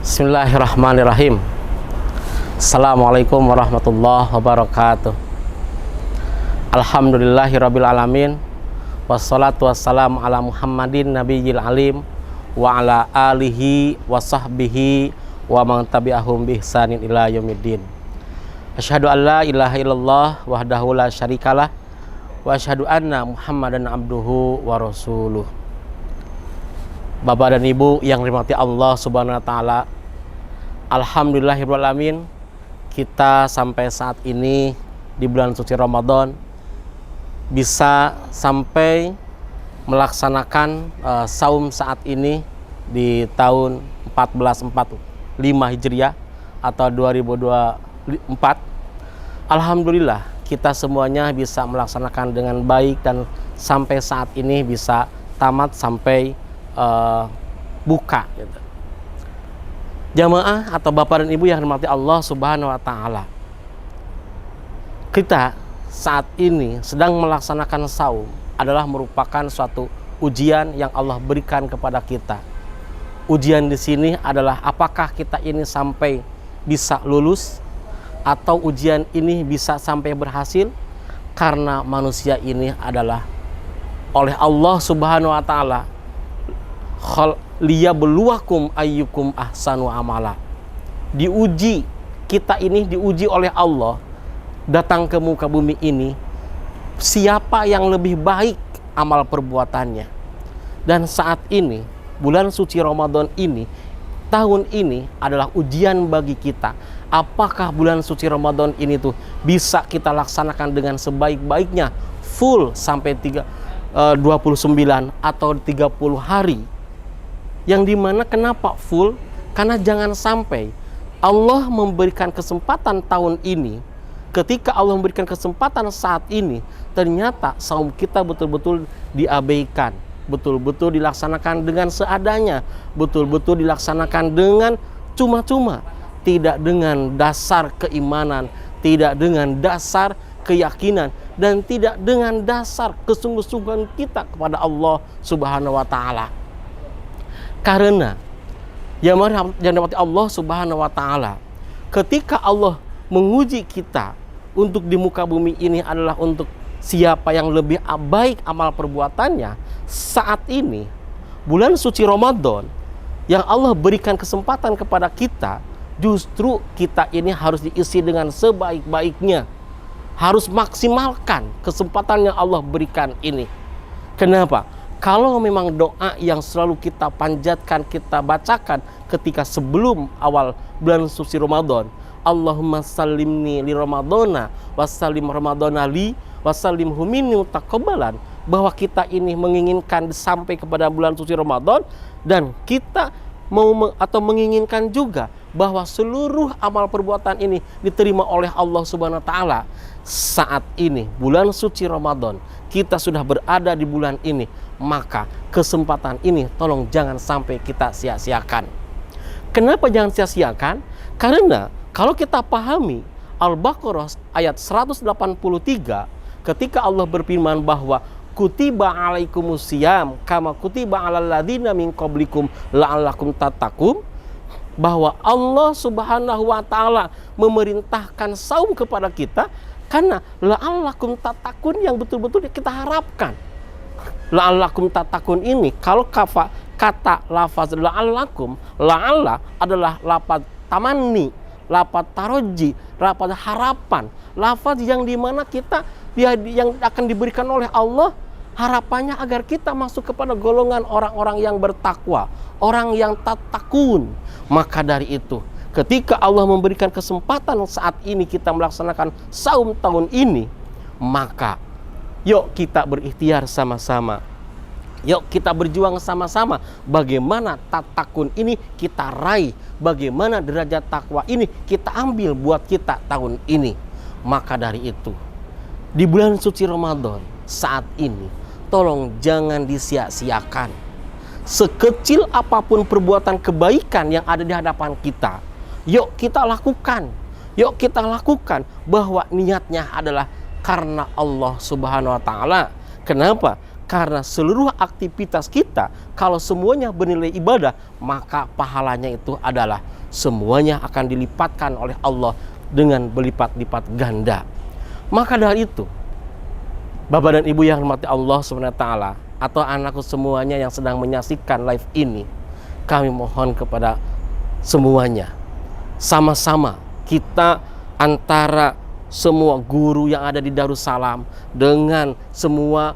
Bismillahirrahmanirrahim. Assalamualaikum warahmatullahi wabarakatuh. Alhamdulillahirabbil alamin. Wassalatu wassalamu ala Muhammadin nabiyil alim wa ala alihi wa sahbihi wa man tabi'ahum bi ihsanin ila yaumiddin. Asyhadu an la ilaha illallah wahdahu la syarikalah wa asyhadu anna Muhammadan abduhu wa rasuluh. Bapak dan Ibu yang dirahmati Allah Subhanahu wa taala, alhamdulillahirabbil alamin, kita sampai saat ini di bulan suci Ramadan bisa sampai melaksanakan saum saat ini di tahun 1445 Hijriah atau 2024. Alhamdulillah kita semuanya bisa melaksanakan dengan baik dan sampai saat ini bisa tamat sampai buka gitu. Jamaah atau Bapak dan Ibu yang dirahmati Allah Subhanahu wa taala, kita saat ini sedang melaksanakan saum adalah merupakan suatu ujian yang Allah berikan kepada kita. Ujian di sini adalah apakah kita ini sampai bisa lulus atau ujian ini bisa sampai berhasil, karena manusia ini adalah oleh Allah Subhanahu wa taala liyabluwakum ayyukum ahsanu amala. Diuji, kita ini diuji oleh Allah datang ke muka bumi ini, siapa yang lebih baik amal perbuatannya. Dan saat ini bulan suci Ramadan ini, tahun ini adalah ujian bagi kita. Apakah bulan suci Ramadan ini tuh bisa kita laksanakan dengan sebaik-baiknya, full sampai 29 atau 30 hari. Yang dimana kenapa full? Karena jangan sampai Allah memberikan kesempatan tahun ini, ketika Allah memberikan kesempatan saat ini, ternyata saum kita betul-betul diabaikan, betul-betul dilaksanakan dengan seadanya, betul-betul dilaksanakan dengan cuma-cuma, tidak dengan dasar keimanan, tidak dengan dasar keyakinan, dan tidak dengan dasar kesungguh-sungguhan kita kepada Allah Subhanahu wa taala. Karena yang dirahmati Allah Subhanahu wa taala, ketika Allah menguji kita untuk di muka bumi ini adalah untuk siapa yang lebih baik amal perbuatannya. Saat ini bulan suci Ramadan yang Allah berikan kesempatan kepada kita, justru kita ini harus diisi dengan sebaik-baiknya, harus maksimalkan kesempatan yang Allah berikan ini. Kenapa? Kalau memang doa yang selalu kita panjatkan, kita bacakan ketika sebelum awal bulan suci Ramadan, Allahumma sallimni li Ramadana wassalim Ramadana li wassalimhu minni taqabbalan, bahwa kita ini menginginkan sampai kepada bulan suci Ramadan, dan kita menginginkan juga bahwa seluruh amal perbuatan ini diterima oleh Allah Subhanahu wa taala. Saat ini bulan suci Ramadan, kita sudah berada di bulan ini, maka kesempatan ini tolong jangan sampai kita sia-siakan. Kenapa jangan sia-siakan? Karena kalau kita pahami Al-Baqarah ayat 183, ketika Allah berfirman bahwa kutiba alaikumusiyam kama kutiba alal ladzina min qablikum la'allakum tattaqun, bahwa Allah Subhanahu wa taala memerintahkan saum kepada kita karena la'allakum tattaqun yang betul-betul kita harapkan. La'allakum tattaqun ini, kalau kata lafaz la'allakum, la'alla adalah lafaz tamanni, lafaz taroji, lafaz harapan, lafaz yang dimana kita yang akan diberikan oleh Allah, harapannya agar kita masuk kepada golongan orang-orang yang bertakwa, orang yang tattaqun. Maka dari itu, ketika Allah memberikan kesempatan saat ini kita melaksanakan saum tahun ini, maka yuk kita berikhtiar sama-sama. Yuk kita berjuang sama-sama bagaimana tattaqun ini kita raih, bagaimana derajat takwa ini kita ambil buat kita tahun ini. Maka dari itu, di bulan suci Ramadan saat ini, tolong jangan disia-siakan. Sekecil apapun perbuatan kebaikan yang ada di hadapan kita, yuk kita lakukan. Yuk kita lakukan, bahwa niatnya adalah karena Allah Subhanahu wa taala. Kenapa? Karena seluruh aktivitas kita, kalau semuanya bernilai ibadah, maka pahalanya itu adalah semuanya akan dilipatkan oleh Allah dengan berlipat-lipat ganda. Maka dari itu, Bapak dan Ibu yang hormati Allah SWT, atau anakku semuanya yang sedang menyaksikan live ini, kami mohon kepada semuanya, sama-sama kita antara semua guru yang ada di Darussalam dengan semua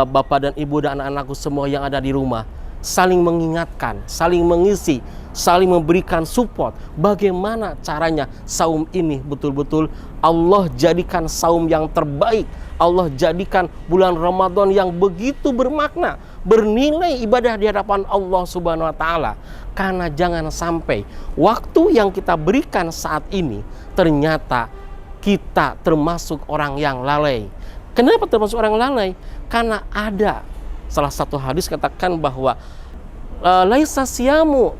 Bapak dan Ibu dan anak-anakku semua yang ada di rumah, saling mengingatkan, saling mengisi, saling memberikan support bagaimana caranya saum ini betul-betul Allah jadikan saum yang terbaik. Allah jadikan bulan Ramadan yang begitu bermakna, bernilai ibadah di hadapan Allah Subhanahu wa taala. Karena jangan sampai waktu yang kita berikan saat ini ternyata kita termasuk orang yang lalai. Kenapa termasuk orang lalai? Karena ada salah satu hadis katakan bahwa laisa siyamu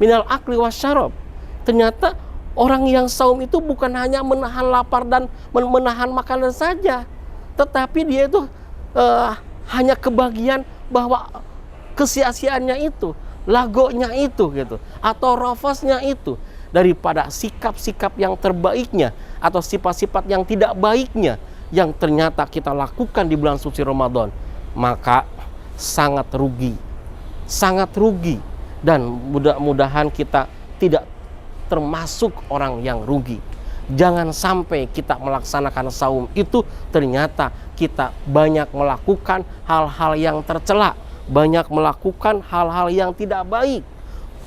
minal akli wasyarab. Ternyata orang yang saum itu bukan hanya menahan lapar dan menahan makanan saja, tetapi dia itu hanya kebagian bahwa kesia-siaannya itu, lagonya itu gitu, atau rafasnya itu, daripada sikap-sikap yang terbaiknya atau sifat-sifat yang tidak baiknya yang ternyata kita lakukan di bulan suci Ramadan, maka sangat rugi dan mudah-mudahan kita tidak termasuk orang yang rugi. Jangan sampai kita melaksanakan saum itu ternyata kita banyak melakukan hal-hal yang tercela, banyak melakukan hal-hal yang tidak baik.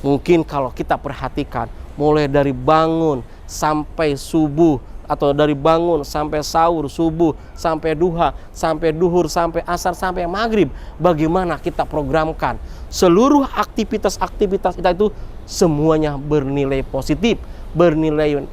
Mungkin kalau kita perhatikan mulai dari bangun sampai subuh, atau dari bangun sampai sahur, subuh sampai duha, sampai duhur, sampai asar, sampai maghrib, bagaimana kita programkan seluruh aktivitas-aktivitas kita itu semuanya bernilai positif, bernilai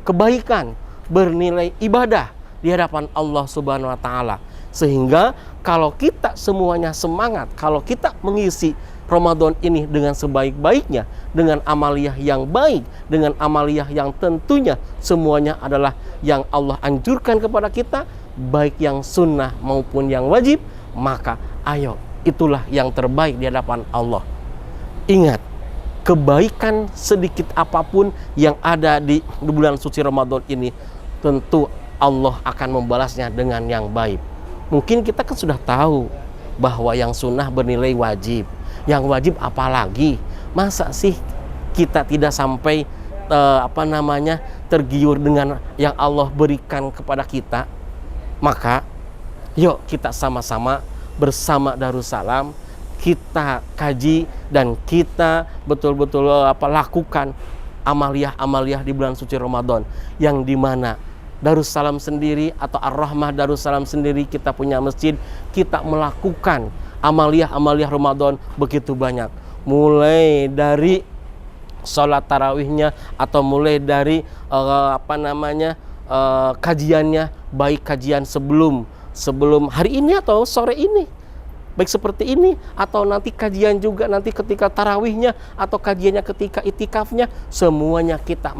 kebaikan, bernilai ibadah di hadapan Allah Subhanahu wa taala. Sehingga kalau kita semuanya semangat, kalau kita mengisi Ramadan ini dengan sebaik-baiknya, dengan amaliyah yang baik, dengan amaliyah yang tentunya semuanya adalah yang Allah anjurkan kepada kita, baik yang sunnah maupun yang wajib, maka ayo, itulah yang terbaik di hadapan Allah. Ingat, kebaikan sedikit apapun yang ada di bulan suci Ramadan ini, tentu Allah akan membalasnya dengan yang baik. Mungkin kita kan sudah tahu bahwa yang sunnah bernilai wajib. Yang wajib apalagi? Masa sih kita tidak sampai tergiur dengan yang Allah berikan kepada kita? Maka yuk kita sama-sama bersama Darussalam kita kaji dan kita betul-betul lakukan amaliyah-amaliyah di bulan suci Ramadan, yang dimana Darussalam sendiri atau Ar-Rahmah Darussalam sendiri, kita punya masjid, kita melakukan amaliyah-amaliyah Ramadan begitu banyak, mulai dari sholat tarawihnya atau mulai dari kajiannya, baik kajian sebelum hari ini atau sore ini, baik seperti ini, atau nanti kajian juga nanti ketika tarawihnya atau kajiannya ketika itikafnya, semuanya kita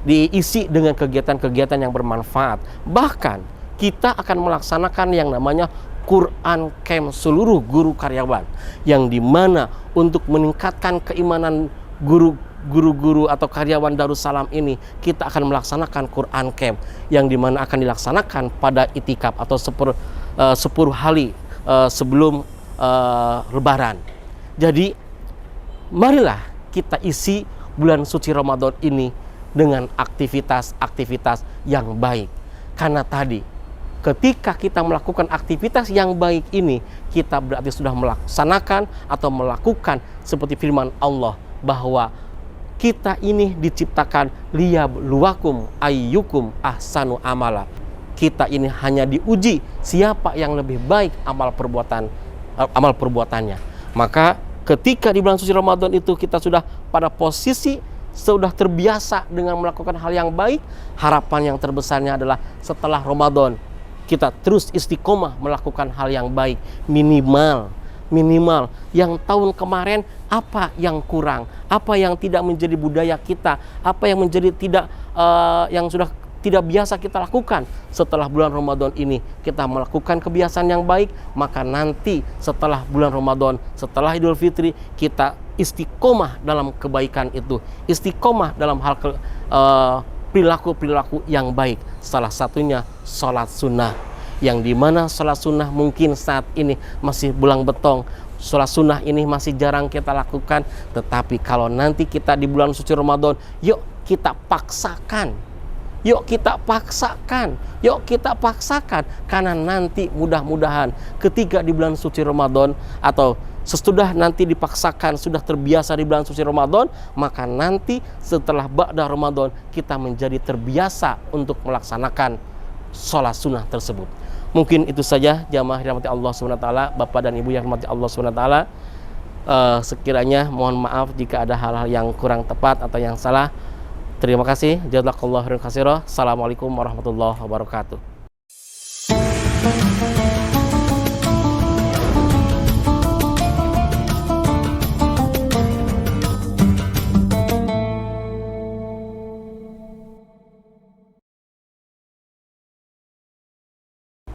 diisi dengan kegiatan-kegiatan yang bermanfaat. Bahkan kita akan melaksanakan yang namanya Quran Camp seluruh guru karyawan, yang dimana untuk meningkatkan keimanan guru-guru atau karyawan Darussalam ini, kita akan melaksanakan Quran Camp yang dimana akan dilaksanakan pada itikaf atau 10 hari sebelum Lebaran. Jadi marilah kita isi bulan suci Ramadan ini dengan aktivitas-aktivitas yang baik. Karena tadi ketika kita melakukan aktivitas yang baik ini, kita berarti sudah melaksanakan atau melakukan seperti firman Allah bahwa kita ini diciptakan liyabluwakum ayyukum ahsanu amala. Kita ini hanya diuji siapa yang lebih baik amal perbuatannya. Maka ketika di bulan suci Ramadan itu kita sudah pada posisi sudah terbiasa dengan melakukan hal yang baik, harapan yang terbesarnya adalah setelah Ramadan kita terus istiqomah melakukan hal yang baik, minimal yang tahun kemarin apa yang kurang, apa yang tidak menjadi budaya kita, apa yang menjadi yang sudah tidak biasa kita lakukan. Setelah bulan Ramadan ini kita melakukan kebiasaan yang baik, maka nanti setelah bulan Ramadan, setelah Idul Fitri, kita istiqomah dalam kebaikan itu, istiqomah dalam hal perilaku-perilaku yang baik. Salah satunya sholat sunnah, yang dimana sholat sunnah mungkin saat ini masih belang betong. Sholat sunnah ini masih jarang kita lakukan, tetapi kalau nanti kita di bulan suci Ramadan, yuk kita paksakan, yuk kita paksakan, yuk kita paksakan, karena nanti mudah-mudahan ketika di bulan suci Ramadan atau sesudah nanti dipaksakan, sudah terbiasa di bulan suci Ramadan, maka nanti setelah ba'da Ramadan kita menjadi terbiasa untuk melaksanakan sholat sunnah tersebut. Mungkin itu saja jamaah dirahmati Allah SWT, Bapak dan Ibu yang dirahmati Allah SWT. Sekiranya mohon maaf jika ada hal-hal yang kurang tepat atau yang salah. Terima kasih. Jazakallahu khairan katsira. Assalamualaikum warahmatullahi wabarakatuh.